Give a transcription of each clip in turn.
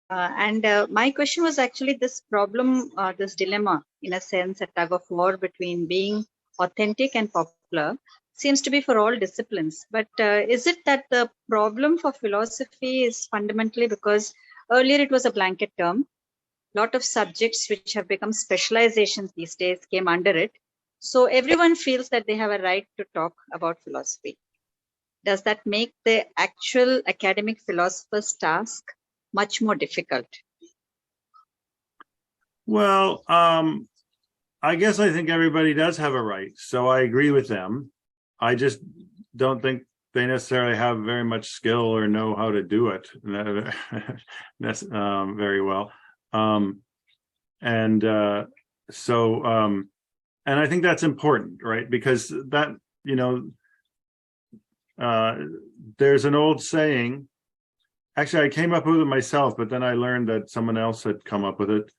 And my question was actually this problem, this dilemma, in a sense, a tug of war between being authentic and popular seems to be for all disciplines. But is it that the problem for philosophy is fundamentally because earlier it was a blanket term? A lot of subjects which have become specializations these days came under it. So everyone feels that they have a right to talk about philosophy. Does that make the actual academic philosopher's task much more difficult? Well, I guess I think everybody does have a right, so I agree with them. I just don't think they necessarily have very much skill or know how to do it very well. And I think that's important, right? Because that, there's an old saying. Actually, I came up with it myself, but then I learned that someone else had come up with it.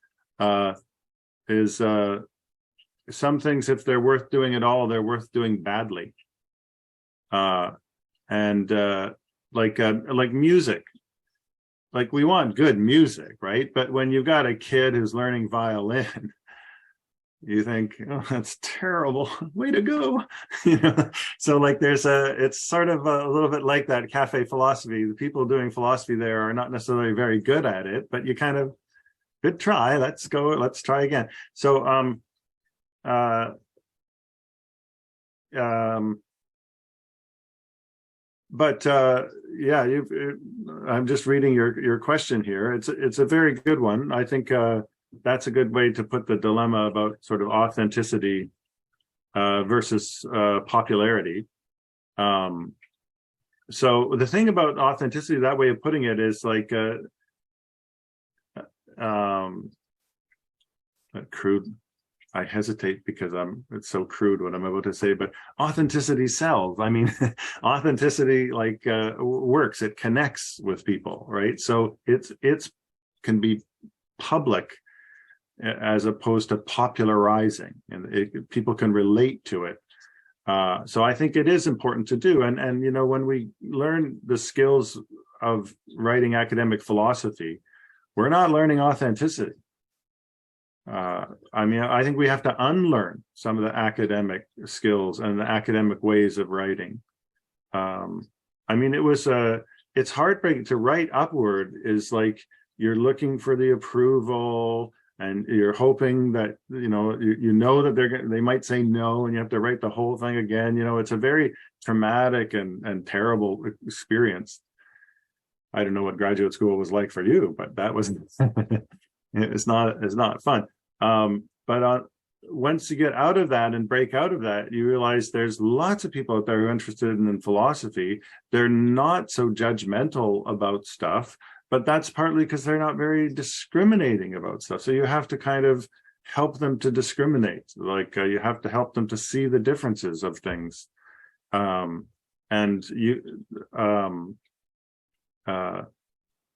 Some things, if they're worth doing at all, they're worth doing badly. Like music. Like, we want good music, right? But when you've got a kid who's learning violin, you think, oh, that's terrible. Way to go. So like it's sort of a little bit like that cafe philosophy. The people doing philosophy there are not necessarily very good at it, but you kind of, good try. Let's try again. So, yeah, I'm just reading your question here. It's a very good one. I think that's a good way to put the dilemma about sort of authenticity versus popularity. So the thing about authenticity, that way of putting it, is like crude. I hesitate because it's so crude what I'm about to say, but authenticity sells. I mean, authenticity works. It connects with people, right? So it's can be public as opposed to popularizing, and people can relate to it. So I think it is important to do. And when we learn the skills of writing academic philosophy, we're not learning authenticity. I think we have to unlearn some of the academic skills and the academic ways of writing. It's heartbreaking to write upward. Is like you're looking for the approval, and you're hoping that that they might say no, and you have to write the whole thing again. It's a very traumatic and terrible experience. I don't know what graduate school was like for you, but that was it's not fun. But once you get out of that and break out of that, you realize there's lots of people out there who are interested in philosophy. They're not so judgmental about stuff, but that's partly because they're not very discriminating about stuff. So you have to kind of help them to discriminate. You have to help them to see the differences of things.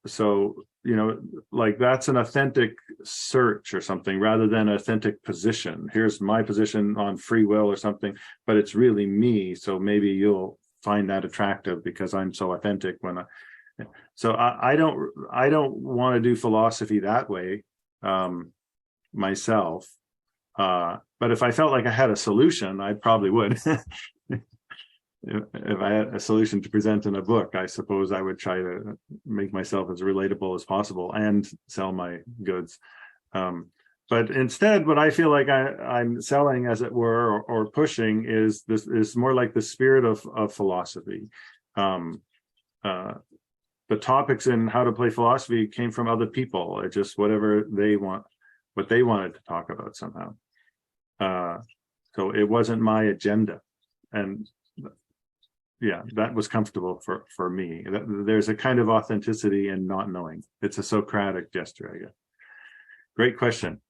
So that's an authentic search or something, rather than an authentic position. Here's my position on free will or something, but it's really me. So maybe you'll find that attractive because I'm so authentic I don't want to do philosophy that way myself. But if I felt like I had a solution, I probably would. If I had a solution to present in a book, I suppose I would try to make myself as relatable as possible and sell my goods. But instead, what I feel like I'm selling, as it were, or pushing, is more like the spirit of philosophy. The topics in How to Play Philosophy came from other people. It's just whatever they want, what they wanted to talk about somehow. So it wasn't my agenda. And yeah, that was comfortable for me. There's a kind of authenticity in not knowing. It's a Socratic gesture, I guess. Great question.